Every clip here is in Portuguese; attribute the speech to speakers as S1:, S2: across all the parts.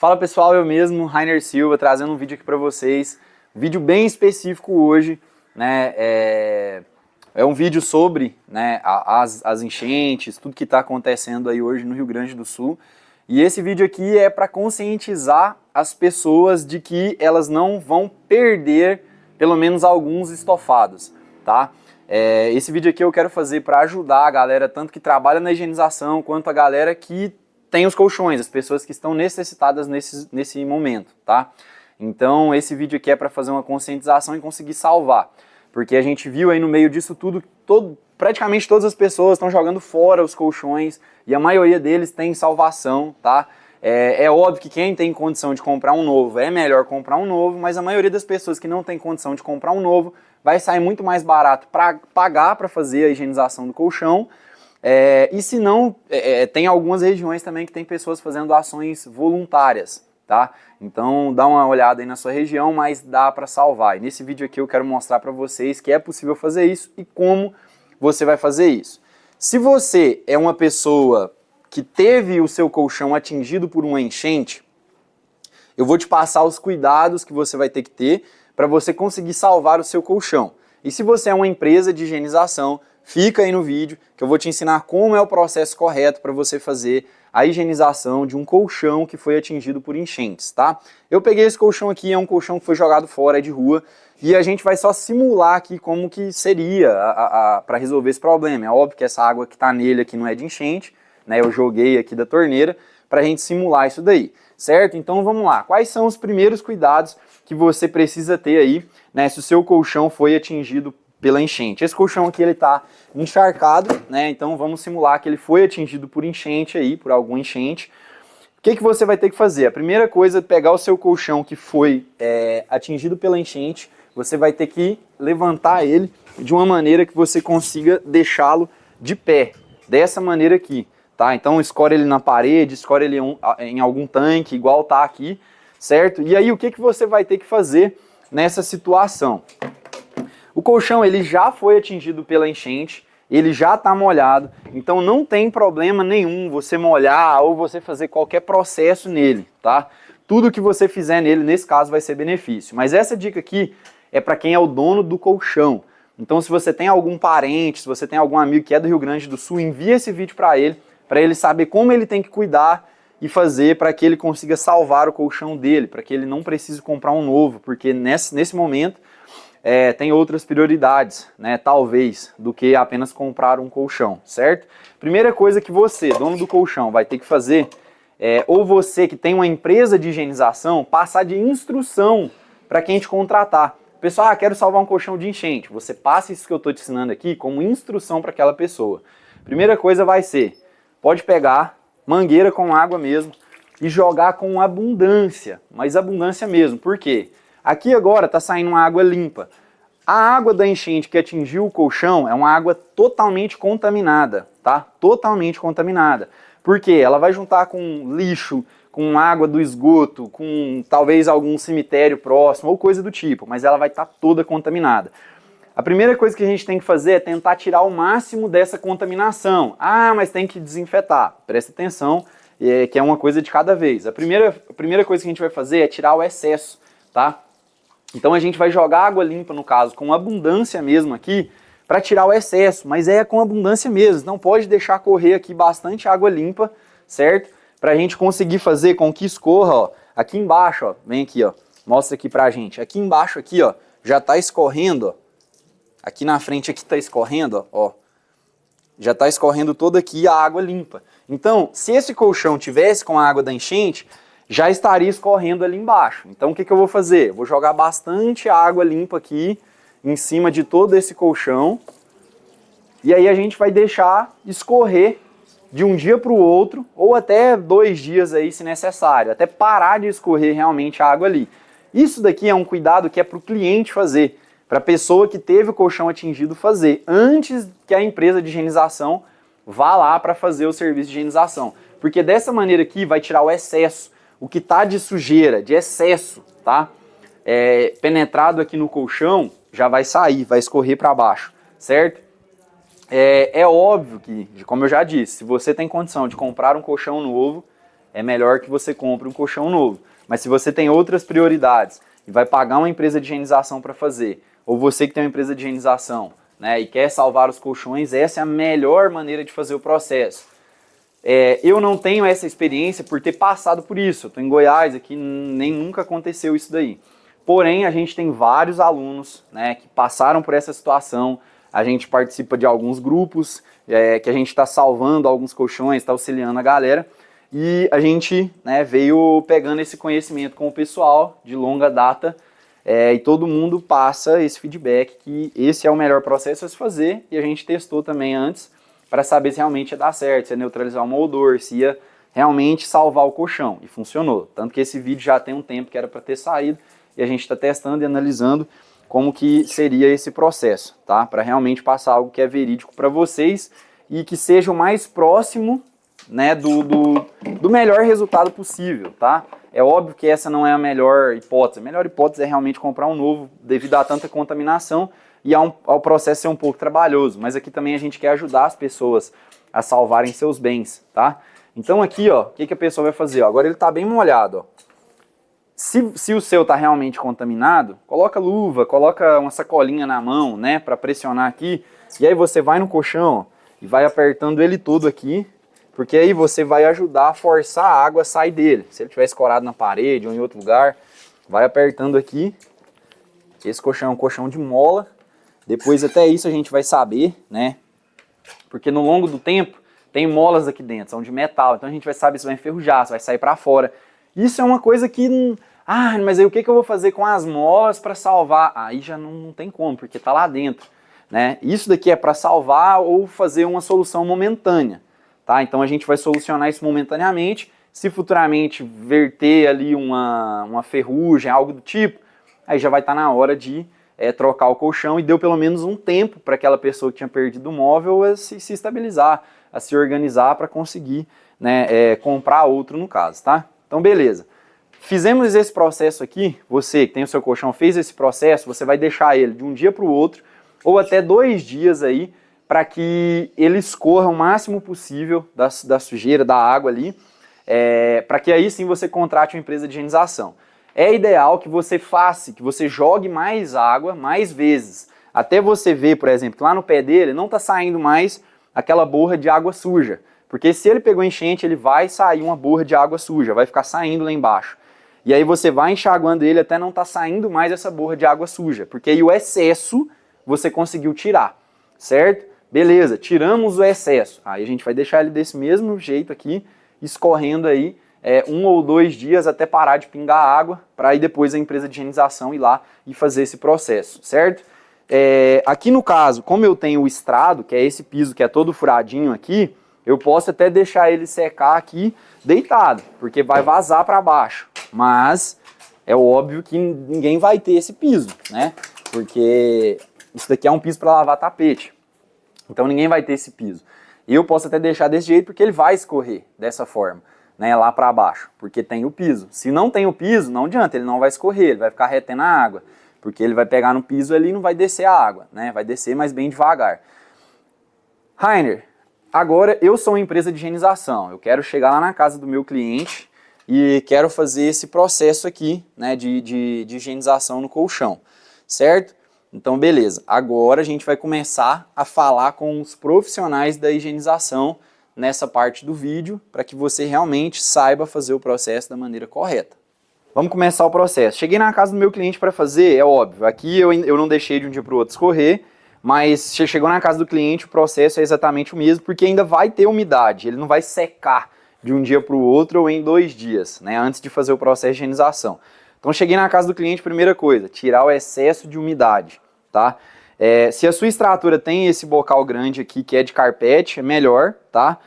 S1: Fala pessoal, eu mesmo, Rainer Silva, trazendo um vídeo aqui para vocês, um vídeo bem específico hoje, né, é um vídeo sobre, né, as enchentes, tudo que está acontecendo aí hoje no Rio Grande do Sul, e esse vídeo aqui é para conscientizar as pessoas de que elas não vão perder pelo menos alguns estofados, tá? Esse vídeo aqui eu quero fazer para ajudar a galera, tanto que trabalha na higienização, quanto a galera que tem os colchões, as pessoas que estão necessitadas nesse momento, tá? Então esse vídeo aqui é para fazer uma conscientização e conseguir salvar, porque a gente viu aí no meio disso tudo, praticamente todas as pessoas estão jogando fora os colchões e a maioria deles tem salvação, tá? É óbvio que quem tem condição de comprar um novo é melhor comprar um novo, mas a maioria das pessoas que não tem condição de comprar um novo vai sair muito mais barato para pagar para fazer a higienização do colchão. E se não, tem algumas regiões também que tem pessoas fazendo ações voluntárias, tá? Então dá uma olhada aí na sua região, mas dá para salvar. E nesse vídeo aqui eu quero mostrar para vocês que é possível fazer isso e como você vai fazer isso. Se você é uma pessoa que teve o seu colchão atingido por uma enchente, eu vou te passar os cuidados que você vai ter que ter para você conseguir salvar o seu colchão. E se você é uma empresa de higienização, fica aí no vídeo que eu vou te ensinar como é o processo correto para você fazer a higienização de um colchão que foi atingido por enchentes, tá? Eu peguei esse colchão aqui, é um colchão que foi jogado fora, é de rua, e a gente vai só simular aqui como que seria para resolver esse problema. É óbvio que essa água que está nele aqui não é de enchente, né? Eu joguei aqui da torneira para a gente simular isso daí, certo? Então vamos lá, quais são os primeiros cuidados que você precisa ter aí, né, se o seu colchão foi atingido pela enchente? Esse colchão aqui ele está encharcado, né? Então vamos simular que ele foi atingido por enchente aí, por alguma enchente. O que você vai ter que fazer? A primeira coisa é pegar o seu colchão que foi atingido pela enchente, você vai ter que levantar ele de uma maneira que você consiga deixá-lo de pé, dessa maneira aqui, tá? Então escore ele na parede, escore ele em algum tanque, igual tá aqui, certo? E aí o que você vai ter que fazer nessa situação? O colchão ele já foi atingido pela enchente, ele já está molhado, então não tem problema nenhum você molhar ou você fazer qualquer processo nele, tá? Tudo que você fizer nele, nesse caso, vai ser benefício. Mas essa dica aqui é para quem é o dono do colchão. Então se você tem algum parente, se você tem algum amigo que é do Rio Grande do Sul, envia esse vídeo para ele saber como ele tem que cuidar e fazer para que ele consiga salvar o colchão dele, para que ele não precise comprar um novo, porque nesse momento tem outras prioridades, né, talvez, do que apenas comprar um colchão, certo? Primeira coisa que você, dono do colchão, vai ter que fazer, ou você que tem uma empresa de higienização, passar de instrução para quem te contratar. Pessoal, quero salvar um colchão de enchente. Você passa isso que eu estou te ensinando aqui como instrução para aquela pessoa. Primeira coisa vai ser, pode pegar mangueira com água mesmo e jogar com abundância, mas abundância mesmo. Por quê? Aqui agora está saindo uma água limpa. A água da enchente que atingiu o colchão é uma água totalmente contaminada, tá? Totalmente contaminada. Por quê? Ela vai juntar com lixo, com água do esgoto, com talvez algum cemitério próximo ou coisa do tipo, mas ela vai estar toda contaminada. A primeira coisa que a gente tem que fazer é tentar tirar o máximo dessa contaminação. Ah, mas tem que desinfetar. Presta atenção, que é uma coisa de cada vez. A primeira coisa que a gente vai fazer é tirar o excesso, tá? Então a gente vai jogar água limpa, no caso, com abundância mesmo aqui, para tirar o excesso, mas é com abundância mesmo. Não pode deixar correr aqui bastante água limpa, certo? Para a gente conseguir fazer com que escorra, ó, aqui embaixo, ó, vem aqui, ó, mostra aqui pra gente. Aqui embaixo, aqui, ó, já tá escorrendo, ó. Aqui na frente aqui tá escorrendo, ó, já tá escorrendo toda aqui a água limpa. Então, se esse colchão tivesse com a água da enchente, já estaria escorrendo ali embaixo. Então o que eu vou fazer? Eu vou jogar bastante água limpa aqui em cima de todo esse colchão e aí a gente vai deixar escorrer de um dia para o outro ou até 2 dias aí se necessário, até parar de escorrer realmente a água ali. Isso daqui é um cuidado que é para o cliente fazer, para a pessoa que teve o colchão atingido fazer, antes que a empresa de higienização vá lá para fazer o serviço de higienização. Porque dessa maneira aqui vai tirar o excesso, o que está de sujeira, de excesso, tá? Penetrado aqui no colchão, já vai sair, vai escorrer para baixo, certo? É óbvio que, como eu já disse, se você tem condição de comprar um colchão novo, é melhor que você compre um colchão novo. Mas se você tem outras prioridades e vai pagar uma empresa de higienização para fazer, ou você que tem uma empresa de higienização, né, e quer salvar os colchões, essa é a melhor maneira de fazer o processo. Eu não tenho essa experiência por ter passado por isso. Eu estou em Goiás, aqui nem nunca aconteceu isso daí. Porém, a gente tem vários alunos, né, que passaram por essa situação. A gente participa de alguns grupos, que a gente está salvando alguns colchões, está auxiliando a galera. E a gente, né, veio pegando esse conhecimento com o pessoal de longa data, e todo mundo passa esse feedback que esse é o melhor processo a se fazer, e a gente testou também antes para saber se realmente ia dar certo, se ia neutralizar o moldor, se ia realmente salvar o colchão, e funcionou. Tanto que esse vídeo já tem um tempo que era para ter saído, e a gente está testando e analisando como que seria esse processo, tá? Para realmente passar algo que é verídico para vocês e que seja o mais próximo, né, do melhor resultado possível, tá? É óbvio que essa não é a melhor hipótese. A melhor hipótese é realmente comprar um novo devido a tanta contaminação e ao processo ser um pouco trabalhoso. Mas aqui também a gente quer ajudar as pessoas a salvarem seus bens, tá? Então aqui, ó, o que a pessoa vai fazer? Ó, agora ele tá bem molhado, ó. Se o seu tá realmente contaminado, coloca luva, coloca uma sacolinha na mão, né, para pressionar aqui. E aí você vai no colchão, ó, e vai apertando ele todo aqui, porque aí você vai ajudar a forçar a água a sair dele. Se ele estiver escorado na parede ou em outro lugar, vai apertando aqui. Esse colchão é um colchão de mola. Depois até isso a gente vai saber, né? Porque no longo do tempo tem molas aqui dentro, são de metal. Então a gente vai saber se vai enferrujar, se vai sair para fora. Isso é uma coisa que... mas aí o que eu vou fazer com as molas para salvar? Aí já não tem como, porque tá lá dentro, né? Isso daqui é para salvar ou fazer uma solução momentânea. Tá? Então a gente vai solucionar isso momentaneamente. Se futuramente verter ali uma ferrugem, algo do tipo, aí já vai estar na hora de trocar o colchão e deu pelo menos um tempo para aquela pessoa que tinha perdido o móvel a se estabilizar, a se organizar para conseguir, né, comprar outro no caso, tá? Então beleza. Fizemos esse processo aqui, você que tem o seu colchão fez esse processo, você vai deixar ele de um dia para o outro ou até 2 dias aí, para que ele escorra o máximo possível da sujeira, da água ali, para que aí sim você contrate uma empresa de higienização. É ideal que você faça, que você jogue mais água, mais vezes, até você ver, por exemplo, que lá no pé dele não está saindo mais aquela borra de água suja, porque se ele pegou enchente, ele vai sair uma borra de água suja, vai ficar saindo lá embaixo. E aí você vai enxaguando ele até não tá saindo mais essa borra de água suja, porque aí o excesso você conseguiu tirar, certo? Beleza, tiramos o excesso. Aí a gente vai deixar ele desse mesmo jeito aqui, escorrendo aí 1 ou 2 dias até parar de pingar água, para aí depois a empresa de higienização ir lá e fazer esse processo, certo? Aqui no caso, como eu tenho o estrado, que é esse piso que é todo furadinho aqui, eu posso até deixar ele secar aqui deitado, porque vai vazar para baixo. Mas é óbvio que ninguém vai ter esse piso, né? Porque isso daqui é um piso para lavar tapete. Então ninguém vai ter esse piso. Eu posso até deixar desse jeito porque ele vai escorrer dessa forma, né, lá para baixo, porque tem o piso. Se não tem o piso, não adianta, ele não vai escorrer, ele vai ficar retendo a água, porque ele vai pegar no piso ali e não vai descer a água, né? Vai descer, mas bem devagar. Rainer, agora eu sou uma empresa de higienização, eu quero chegar lá na casa do meu cliente e quero fazer esse processo aqui, né, de higienização no colchão, certo? Então beleza, agora a gente vai começar a falar com os profissionais da higienização nessa parte do vídeo, para que você realmente saiba fazer o processo da maneira correta. Vamos começar o processo. Cheguei na casa do meu cliente para fazer, é óbvio, aqui eu não deixei de um dia para o outro escorrer, mas chegou na casa do cliente, o processo é exatamente o mesmo, porque ainda vai ter umidade, ele não vai secar de um dia para o outro ou em 2 dias, né, antes de fazer o processo de higienização. Então cheguei na casa do cliente, primeira coisa, tirar o excesso de umidade, tá? Se a sua estrutura tem esse bocal grande aqui, que é de carpete, é melhor, tá?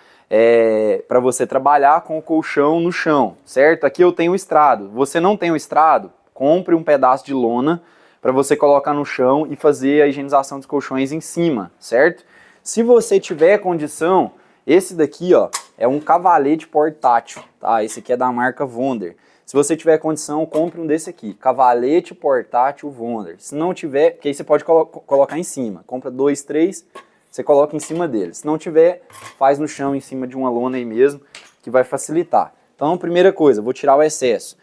S1: Para você trabalhar com o colchão no chão, certo? Aqui eu tenho o estrado. Você não tem o estrado? Compre um pedaço de lona para você colocar no chão e fazer a higienização dos colchões em cima, certo? Se você tiver condição, esse daqui, ó, é um cavalete portátil, tá? Esse aqui é da marca Wonder. Se você tiver condição, compre um desse aqui, cavalete portátil Wonder. Se não tiver, porque aí você pode colocar em cima. Compra 2, 3, você coloca em cima dele. Se não tiver, faz no chão em cima de uma lona aí mesmo, que vai facilitar. Então Então, primeira coisa, vou tirar o excesso.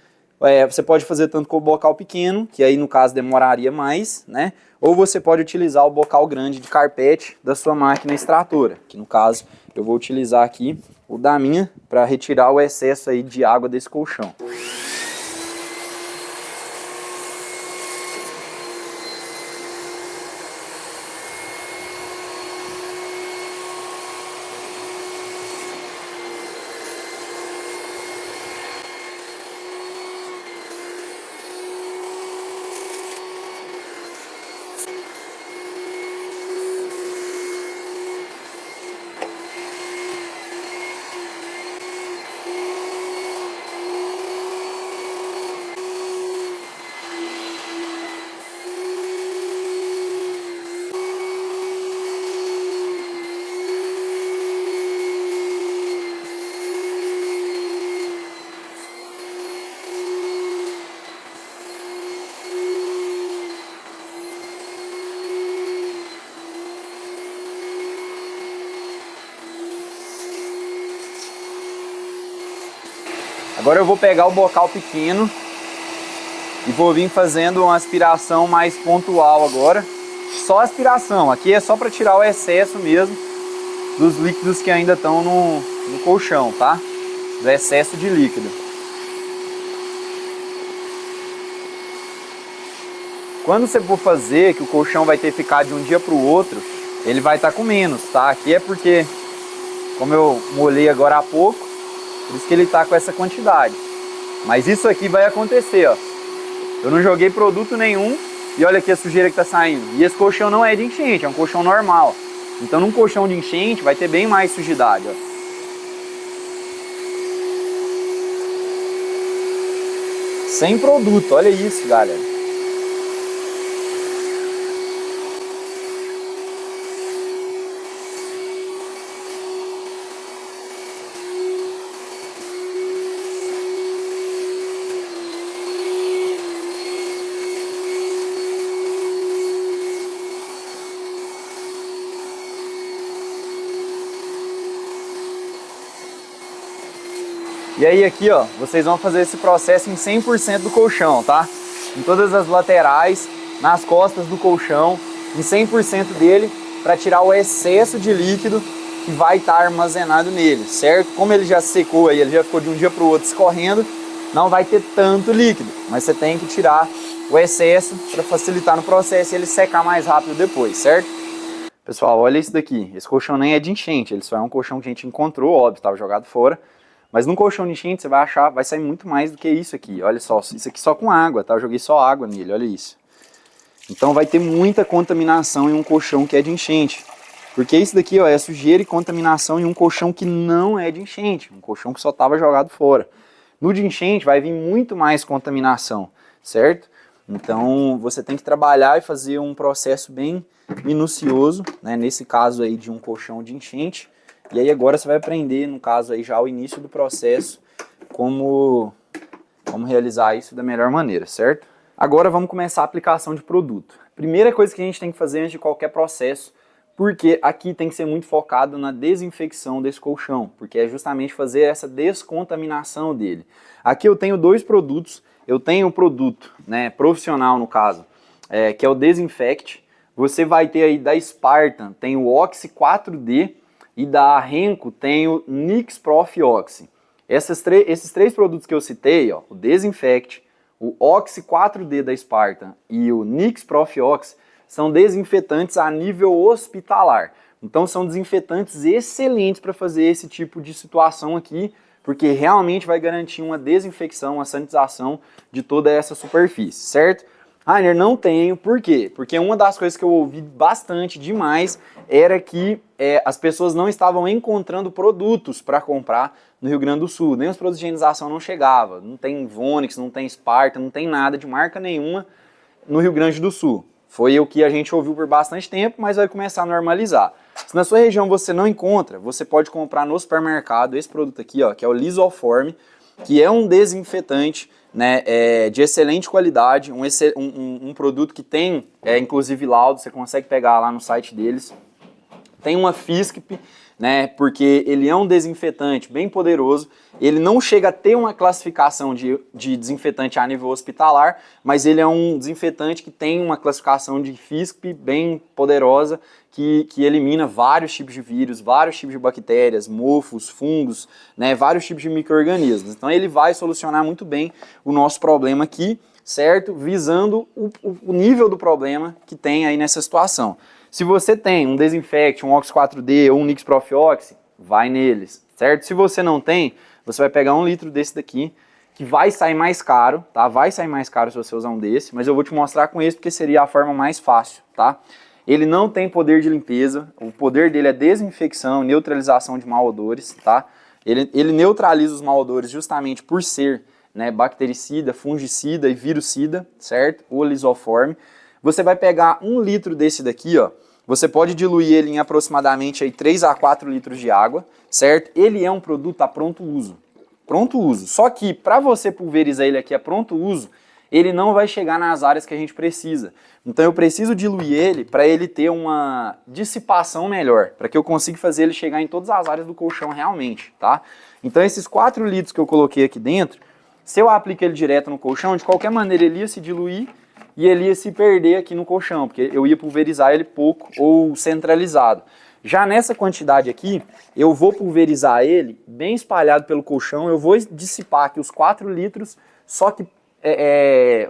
S1: Você pode fazer tanto com o bocal pequeno, que aí no caso demoraria mais, né? Ou você pode utilizar o bocal grande de carpete da sua máquina extratora, que no caso eu vou utilizar aqui o da minha para retirar o excesso aí de água desse colchão. Agora eu vou pegar o bocal pequeno e vou vir fazendo uma aspiração mais pontual agora. Só aspiração, aqui é só para tirar o excesso mesmo dos líquidos que ainda estão no colchão, tá? Do excesso de líquido. Quando você for fazer, que o colchão vai ter que ficar de um dia para o outro, ele vai estar com menos, tá? Aqui é porque, como eu molhei agora há pouco, por isso que ele está com essa quantidade. Mas isso aqui vai acontecer, ó. Eu não joguei produto nenhum e olha aqui a sujeira que está saindo. E esse colchão não é de enchente, é um colchão normal. Então num colchão de enchente vai ter bem mais sujidade, ó. Sem produto, olha isso, galera. E aí aqui, ó, vocês vão fazer esse processo em 100% do colchão, tá? Em todas as laterais, nas costas do colchão, em 100% dele, para tirar o excesso de líquido que vai estar armazenado nele, certo? Como ele já secou aí, ele já ficou de um dia para o outro escorrendo, não vai ter tanto líquido, mas você tem que tirar o excesso para facilitar no processo e ele secar mais rápido depois, certo? Pessoal, olha isso daqui, esse colchão nem é de enchente, ele só é um colchão que a gente encontrou, óbvio, estava jogado fora. Mas num colchão de enchente você vai achar, vai sair muito mais do que isso aqui. Olha só, isso aqui só com água, tá? Eu joguei só água nele, olha isso. Então vai ter muita contaminação em um colchão que é de enchente. Porque isso daqui, ó, é sujeira e contaminação em um colchão que não é de enchente. Um colchão que só estava jogado fora. No de enchente vai vir muito mais contaminação, certo? Então você tem que trabalhar e fazer um processo bem minucioso, né? Nesse caso aí de um colchão de enchente. E aí agora você vai aprender, no caso aí já o início do processo, como realizar isso da melhor maneira, certo? Agora vamos começar a aplicação de produto. Primeira coisa que a gente tem que fazer antes de qualquer processo, porque aqui tem que ser muito focado na desinfecção desse colchão, porque é justamente fazer essa descontaminação dele. Aqui eu tenho dois produtos, eu tenho o produto, né, profissional no caso, que é o Desinfect. Você vai ter aí da Spartan, tem o Oxy 4D, e da Renko tem o Nix Prof Oxy. Esses três produtos que eu citei, ó, o Desinfect, o Oxy 4D da Spartan e o Nix Prof Oxy, são desinfetantes a nível hospitalar. Então são desinfetantes excelentes para fazer esse tipo de situação aqui, porque realmente vai garantir uma desinfecção, uma sanitização de toda essa superfície, certo? Rainer, não tenho, por quê? Porque uma das coisas que eu ouvi bastante demais era que as pessoas não estavam encontrando produtos para comprar no Rio Grande do Sul, nem os produtos de higienização não chegavam, não tem Vonix, não tem Sparta, não tem nada de marca nenhuma no Rio Grande do Sul. Foi o que a gente ouviu por bastante tempo, mas vai começar a normalizar. Se na sua região você não encontra, você pode comprar no supermercado esse produto aqui, ó, que é o Lisoform, que é um desinfetante, né, de excelente qualidade, um produto que tem, inclusive laudo, você consegue pegar lá no site deles. Tem uma FISCP né? Porque ele é um desinfetante bem poderoso. Ele não chega a ter uma classificação de desinfetante a nível hospitalar, mas ele é um desinfetante que tem uma classificação de FISP bem poderosa, que elimina vários tipos de vírus, vários tipos de bactérias, mofos, fungos, né? Vários tipos de micro-organismos. Então ele vai solucionar muito bem o nosso problema aqui, certo? Visando o nível do problema que tem aí nessa situação. Se você tem um Desinfect, um Ox 4D ou um Nix Prof Oxy, vai neles, certo? Se você não tem, você vai pegar 1 litro desse daqui, que vai sair mais caro, tá? Vai sair mais caro se você usar um desse, mas eu vou te mostrar com esse porque seria a forma mais fácil, tá? Ele não tem poder de limpeza, o poder dele é desinfecção, neutralização de mau odores, tá? Ele neutraliza os mau odores justamente por ser, né, bactericida, fungicida e virucida, certo? O lisoforme. Você vai pegar 1 litro desse daqui, ó. Você pode diluir ele em aproximadamente aí 3 a 4 litros de água, certo? Ele é um produto a pronto uso. Pronto uso. Só que para você pulverizar ele aqui a pronto uso, ele não vai chegar nas áreas que a gente precisa. Então eu preciso diluir ele para ele ter uma dissipação melhor, para que eu consiga fazer ele chegar em todas as áreas do colchão realmente, tá? Então esses 4 litros que eu coloquei aqui dentro, se eu aplico ele direto no colchão, de qualquer maneira ele ia se diluir e ele ia se perder aqui no colchão, porque eu ia pulverizar ele pouco ou centralizado. Já nessa quantidade aqui, eu vou pulverizar ele bem espalhado pelo colchão, eu vou dissipar aqui os 4 litros, só que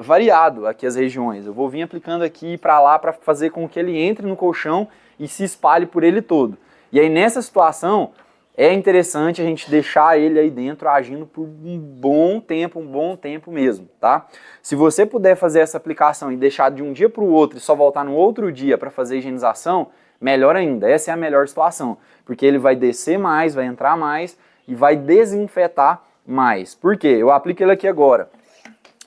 S1: variado aqui as regiões. Eu vou vir aplicando aqui para lá para fazer com que ele entre no colchão e se espalhe por ele todo. E aí nessa situação é interessante a gente deixar ele aí dentro agindo por um bom tempo mesmo, tá? Se você puder fazer essa aplicação e deixar de um dia para o outro e só voltar no outro dia para fazer a higienização, melhor ainda, essa é a melhor situação, porque ele vai descer mais, vai entrar mais e vai desinfetar mais. Por quê? Eu aplico ele aqui agora.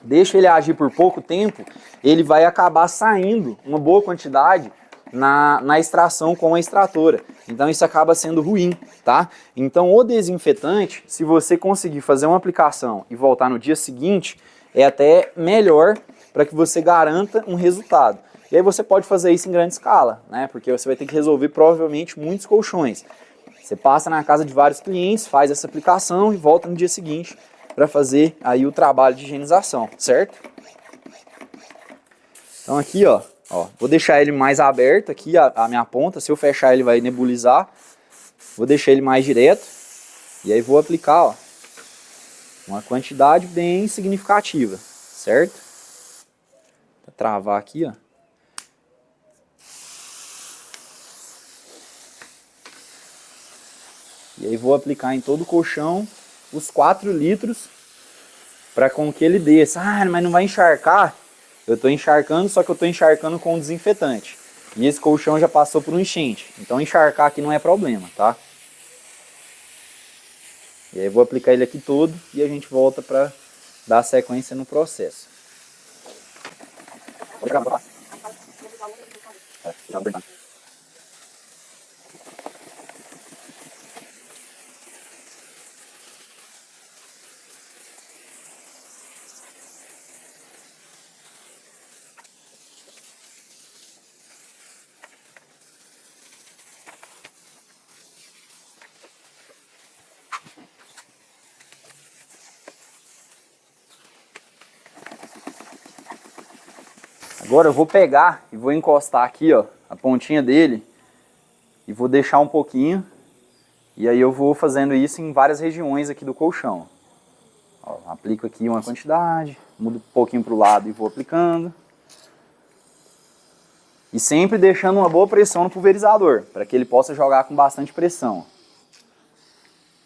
S1: Deixa ele agir por pouco tempo, ele vai acabar saindo uma boa quantidade na extração com a extratora. Então isso acaba sendo ruim, tá? Então o desinfetante, se você conseguir fazer uma aplicação e voltar no dia seguinte, é até melhor para que você garanta um resultado. E aí você pode fazer isso em grande escala, né? Porque você vai ter que resolver provavelmente muitos colchões. Você passa na casa de vários clientes, faz essa aplicação e volta no dia seguinte para fazer aí o trabalho de higienização, certo? Então aqui, ó, vou deixar ele mais aberto aqui, a minha ponta, se eu fechar ele vai nebulizar. Vou deixar ele mais direto e aí vou aplicar, ó, uma quantidade bem significativa, certo? Pra travar aqui, ó. E aí vou aplicar em todo o colchão os 4 litros para com que ele desça. Ah, mas não vai encharcar? Eu estou encharcando, só que eu estou encharcando com desinfetante. E esse colchão já passou por um enchente. Então encharcar aqui não é problema, tá? E aí eu vou aplicar ele aqui todo e a gente volta para dar sequência no processo. Agora eu vou pegar e vou encostar aqui, ó, a pontinha dele e vou deixar um pouquinho. E aí eu vou fazendo isso em várias regiões aqui do colchão. Ó, aplico aqui uma quantidade, mudo um pouquinho para o lado e vou aplicando. E sempre deixando uma boa pressão no pulverizador, para que ele possa jogar com bastante pressão.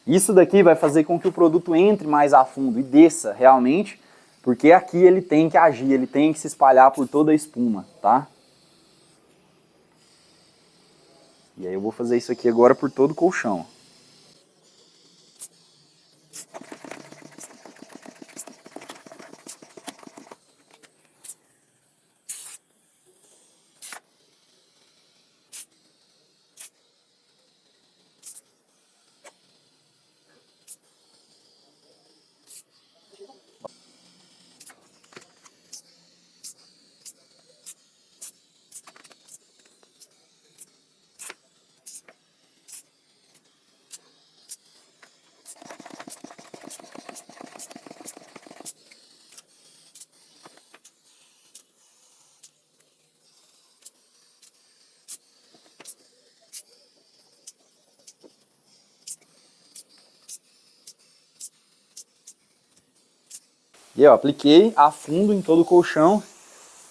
S1: Isso daqui vai fazer com que o produto entre mais a fundo e desça realmente, porque aqui ele tem que agir, ele tem que se espalhar por toda a espuma, tá? E aí eu vou fazer isso aqui agora por todo o colchão. E ó, apliquei a fundo em todo o colchão.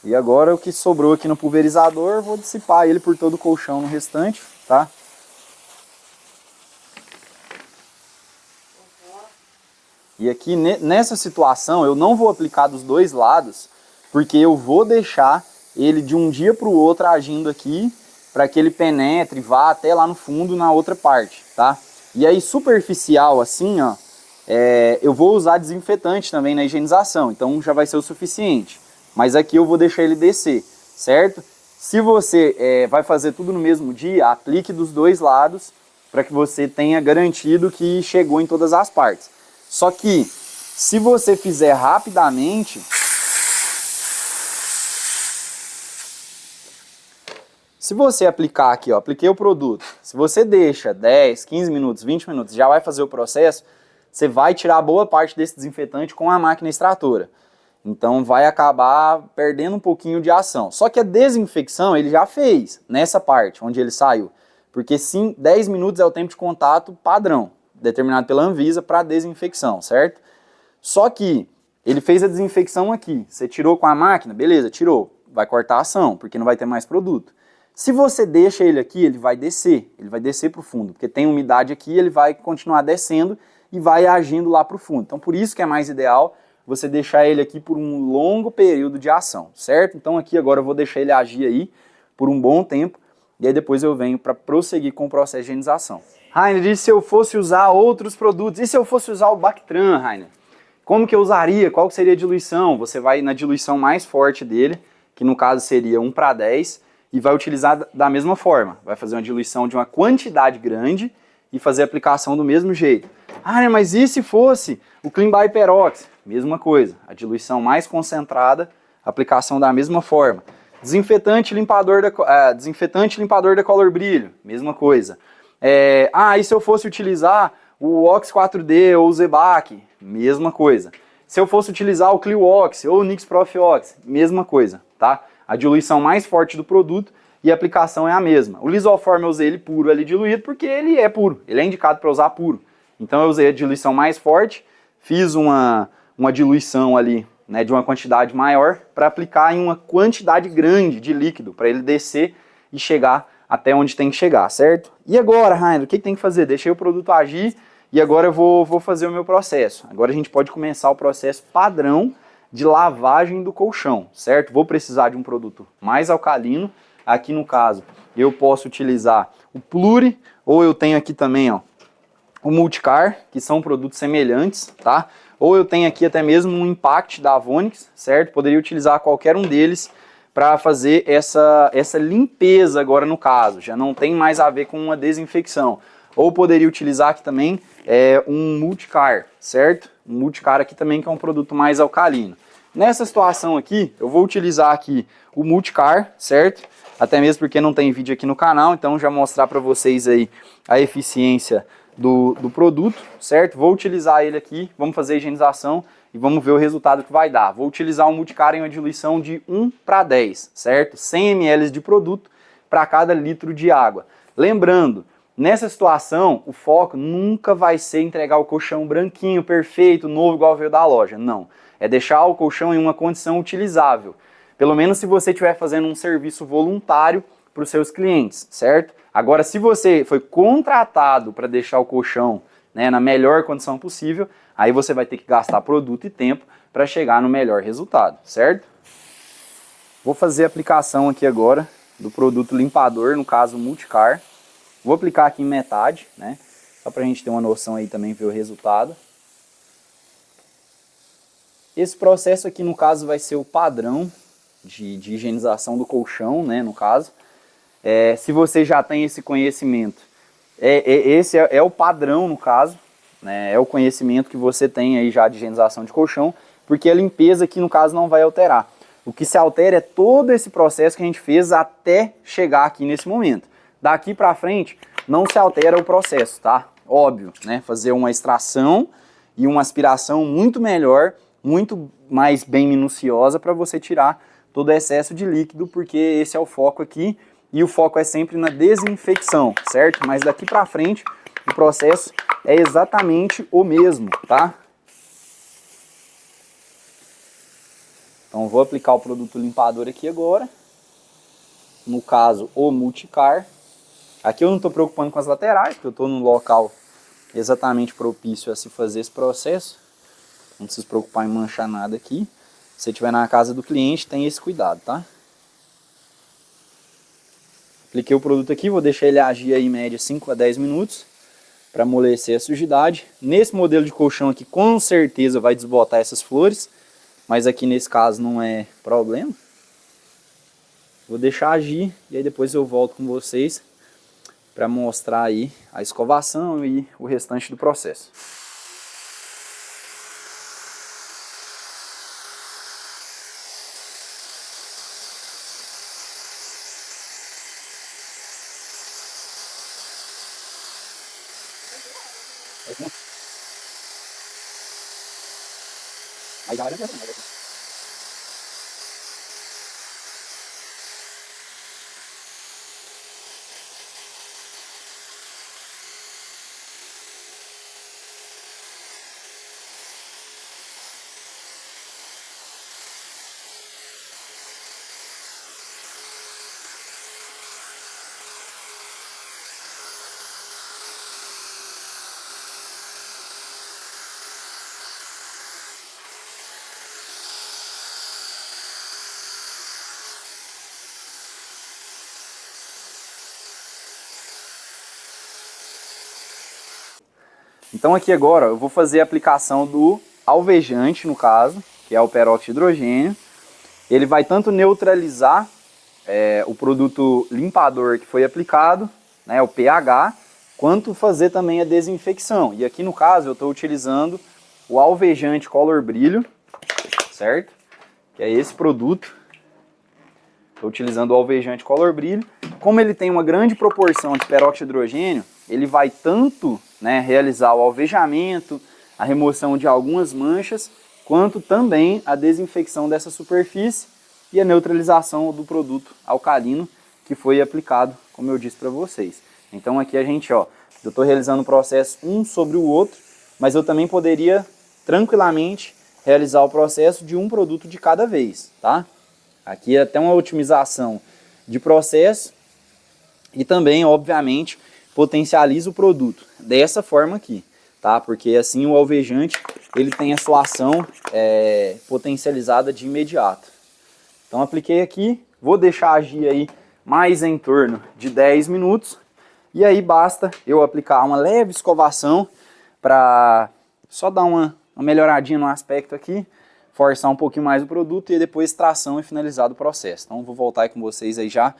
S1: E agora o que sobrou aqui no pulverizador, vou dissipar ele por todo o colchão no restante, tá? E aqui nessa situação eu não vou aplicar dos dois lados, porque eu vou deixar ele de um dia para o outro agindo aqui, para que ele penetre, vá até lá no fundo na outra parte, tá? E aí superficial assim, ó, eu vou usar desinfetante também na higienização, então já vai ser o suficiente. Mas aqui eu vou deixar ele descer, certo? Se você vai fazer tudo no mesmo dia, aplique dos dois lados, para que você tenha garantido que chegou em todas as partes. Só que, se você fizer rapidamente, se você aplicar aqui, ó, apliquei o produto, se você deixa 10, 15 minutos, 20 minutos, já vai fazer o processo, você vai tirar boa parte desse desinfetante com a máquina extratora. Então vai acabar perdendo um pouquinho de ação. Só que a desinfecção ele já fez nessa parte onde ele saiu. Porque sim, 10 minutos é o tempo de contato padrão, determinado pela Anvisa para desinfecção, certo? Só que ele fez a desinfecção aqui. Você tirou com a máquina? Beleza, tirou. Vai cortar a ação, porque não vai ter mais produto. Se você deixa ele aqui, ele vai descer para o fundo, porque tem umidade aqui, ele vai continuar descendo e vai agindo lá para o fundo. Então por isso que é mais ideal você deixar ele aqui por um longo período de ação, certo? Então aqui agora eu vou deixar ele agir aí por um bom tempo, e aí depois eu venho para prosseguir com o processo de higienização. Rainer, e se eu fosse usar outros produtos? E se eu fosse usar o Bactran, Rainer? Como que eu usaria? Qual seria a diluição? Você vai na diluição mais forte dele, que no caso seria 1:10, e vai utilizar da mesma forma. Vai fazer uma diluição de uma quantidade grande e fazer a aplicação do mesmo jeito. Ah, mas e se fosse o Clean by Perox? Mesma coisa, a diluição mais concentrada, aplicação da mesma forma. Desinfetante limpador da Color Brilho, mesma coisa. E se eu fosse utilizar o Ox 4D ou o Zebac? Mesma coisa. Se eu fosse utilizar o Clio Ox ou o Nix Prof Ox? Mesma coisa, tá? A diluição mais forte do produto e a aplicação é a mesma. O Lisoform eu usei ele puro ali diluído porque ele é puro, ele é indicado para usar puro. Então eu usei a diluição mais forte, fiz uma diluição ali, né, de uma quantidade maior para aplicar em uma quantidade grande de líquido, para ele descer e chegar até onde tem que chegar, certo? E agora, Rainer, o que tem que fazer? Deixei o produto agir e agora eu vou fazer o meu processo. Agora a gente pode começar o processo padrão de lavagem do colchão, certo? Vou precisar de um produto mais alcalino. Aqui no caso, eu posso utilizar o Pluri, ou eu tenho aqui também, ó, o Multicar, que são produtos semelhantes, tá? Ou eu tenho aqui até mesmo um Impact da Avonix, certo? Poderia utilizar qualquer um deles para fazer essa limpeza agora no caso, já não tem mais a ver com uma desinfecção. Ou poderia utilizar aqui também um Multicar, certo? Um Multicar aqui também que é um produto mais alcalino. Nessa situação aqui, eu vou utilizar aqui o Multicar, certo? Até mesmo porque não tem vídeo aqui no canal, então já mostrar para vocês aí a eficiência do produto, certo? Vou utilizar ele aqui, vamos fazer a higienização e vamos ver o resultado que vai dar. Vou utilizar o Multicar em uma diluição de 1:10, certo? 100 ml de produto para cada litro de água. Lembrando, nessa situação, o foco nunca vai ser entregar o colchão branquinho, perfeito, novo, igual veio da loja. Não. É deixar o colchão em uma condição utilizável. Pelo menos se você estiver fazendo um serviço voluntário para os seus clientes, certo? Agora, se você foi contratado para deixar o colchão, né, na melhor condição possível, aí você vai ter que gastar produto e tempo para chegar no melhor resultado, certo? Vou fazer a aplicação aqui agora do produto limpador, no caso Multicar. Vou aplicar aqui em metade, né? Só para a gente ter uma noção aí também, ver o resultado. Esse processo aqui, no caso, vai ser o padrão de higienização do colchão, né, no caso. Se você já tem esse conhecimento, esse é o padrão, no caso, né, é o conhecimento que você tem aí já de higienização de colchão, porque a limpeza aqui, no caso, não vai alterar. O que se altera é todo esse processo que a gente fez até chegar aqui nesse momento. Daqui para frente, não se altera o processo, tá? Óbvio, né? Fazer uma extração e uma aspiração muito melhor, muito mais bem minuciosa para você tirar todo o excesso de líquido, porque esse é o foco aqui e o foco é sempre na desinfecção, certo? Mas daqui para frente o processo é exatamente o mesmo, tá? Então eu vou aplicar o produto limpador aqui agora, no caso o Multicar. Aqui eu não estou preocupando com as laterais, porque eu estou num local exatamente propício a se fazer esse processo. Não precisa se preocupar em manchar nada aqui. Se você estiver na casa do cliente, tem esse cuidado, tá? Apliquei o produto aqui, vou deixar ele agir aí em média 5 a 10 minutos para amolecer a sujidade. Nesse modelo de colchão aqui, com certeza vai desbotar essas flores, mas aqui nesse caso não é problema. Vou deixar agir e aí depois eu volto com vocês para mostrar aí a escovação e o restante do processo. Aí já olha mesmo, Então aqui agora eu vou fazer a aplicação do alvejante, no caso, que é o peróxido de hidrogênio. Ele vai tanto neutralizar o produto limpador que foi aplicado, né, o pH, quanto fazer também a desinfecção. E aqui no caso eu estou utilizando o alvejante Color Brilho, certo? Que é esse produto. Estou utilizando o alvejante Color Brilho. Como ele tem uma grande proporção de peróxido de hidrogênio, ele vai tanto, né, realizar o alvejamento, a remoção de algumas manchas, quanto também a desinfecção dessa superfície e a neutralização do produto alcalino que foi aplicado, como eu disse para vocês. Então aqui a gente, ó, eu estou realizando o processo um sobre o outro, mas eu também poderia tranquilamente realizar o processo de um produto de cada vez, tá? Aqui é até uma otimização de processo e também, obviamente, potencializa o produto dessa forma aqui, tá? Porque assim o alvejante ele tem a sua ação potencializada de imediato. Então apliquei aqui, vou deixar agir aí mais em torno de 10 minutos e aí basta eu aplicar uma leve escovação para só dar uma melhoradinha no aspecto aqui, forçar um pouquinho mais o produto e depois extração e finalizado o processo. Então vou voltar aí com vocês aí já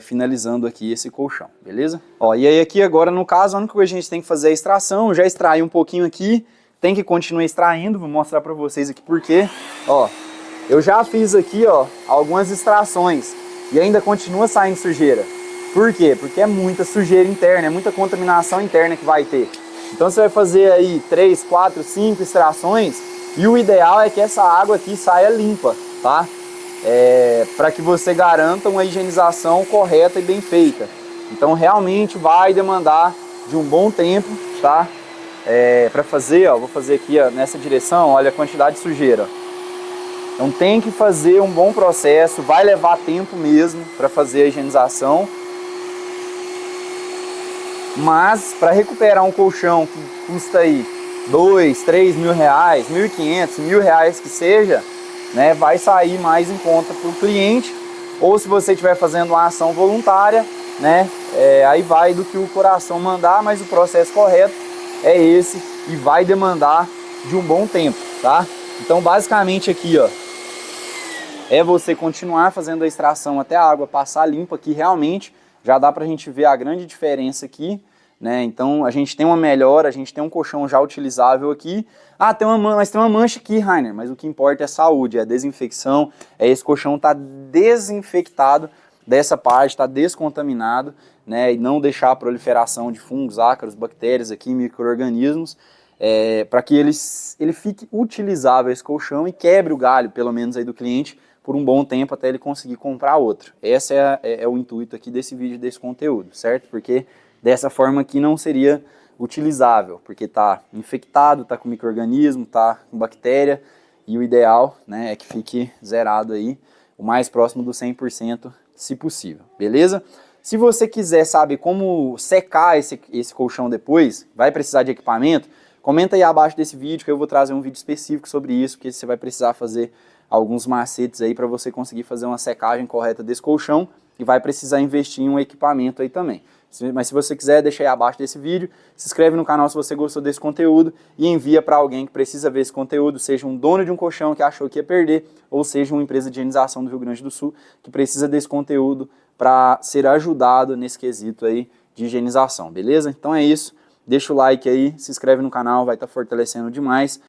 S1: finalizando aqui esse colchão, beleza? Ó, e aí aqui agora no caso a única coisa que a gente tem que fazer é a extração, já extraí um pouquinho aqui, tem que continuar extraindo, vou mostrar para vocês aqui por quê. Ó, eu já fiz aqui, ó, algumas extrações e ainda continua saindo sujeira. Por quê? Porque é muita sujeira interna, é muita contaminação interna que vai ter. Então você vai fazer aí 3, 4, 5 extrações e o ideal é que essa água aqui saia limpa, tá? Para que você garanta uma higienização correta e bem feita. Então realmente vai demandar de um bom tempo, tá? Para fazer, ó, vou fazer aqui ó, nessa direção, olha a quantidade de sujeira. Então tem que fazer um bom processo, vai levar tempo mesmo para fazer a higienização. Mas para recuperar um colchão que custa aí 2, 3 mil reais, 1.500, R$1.000 que seja, né, vai sair mais em conta para o cliente, ou se você estiver fazendo uma ação voluntária, né, aí vai do que o coração mandar, mas o processo correto é esse e vai demandar de um bom tempo, tá? Então basicamente aqui, ó, é você continuar fazendo a extração até a água passar limpa, que realmente já dá pra gente ver a grande diferença aqui, né? Então a gente tem uma melhora, a gente tem um colchão já utilizável aqui. Ah, mas tem uma mancha aqui, Rainer, mas o que importa é a saúde, é a desinfecção, esse colchão tá desinfectado dessa parte, tá descontaminado, né? E não deixar a proliferação de fungos, ácaros, bactérias aqui, micro-organismos, para que ele fique utilizável esse colchão e quebre o galho, pelo menos aí do cliente, por um bom tempo até ele conseguir comprar outro. Esse é o intuito aqui desse vídeo, desse conteúdo, certo? Porque dessa forma aqui não seria utilizável, porque está infectado, está com micro-organismo, está com bactéria, e o ideal, né, é que fique zerado aí, o mais próximo do 100%, se possível, beleza? Se você quiser saber como secar esse colchão depois, vai precisar de equipamento, comenta aí abaixo desse vídeo que eu vou trazer um vídeo específico sobre isso, que você vai precisar fazer alguns macetes aí para você conseguir fazer uma secagem correta desse colchão e vai precisar investir em um equipamento aí também. Mas se você quiser, deixa aí abaixo desse vídeo, se inscreve no canal se você gostou desse conteúdo e envia para alguém que precisa ver esse conteúdo, seja um dono de um colchão que achou que ia perder, ou seja uma empresa de higienização do Rio Grande do Sul que precisa desse conteúdo para ser ajudado nesse quesito aí de higienização, beleza? Então é isso, deixa o like aí, se inscreve no canal, vai estar fortalecendo demais